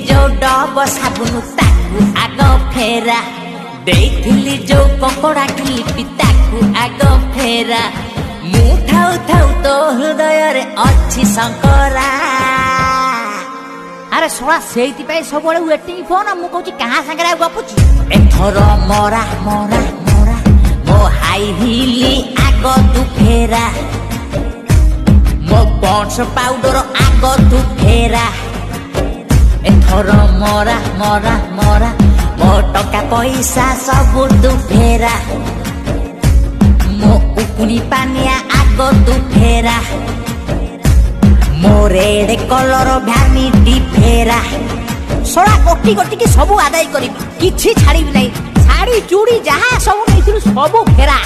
जो डब साबुन ताकू आग फेरा देइथिली जो पकोड़ा क्लिपी ताकू आग फेरा मु ठाउ ठाउ तो हृदय रे अच्छी शंकरा। अरे सोळा सेइति पे सबळे वेटिंग फोन मु कहूची कहां संगरा गपुची एथर मरा मरा मरा मो हाई हिली आग तू फेरा मो पॉन्ड्स पाउडर आग तू फेरा एथर मरा मरा मरा मो टका पैसा सब तू फेरा मो उकुनी पानिया आग तू फेरा मो रेड कलर भ्यानिटी फेरा। सोळा गोटी गोटी की सब आदाय करी किछि छाड़ी नै साड़ी चूड़ी जहा सब नैथिलु सब फेरा।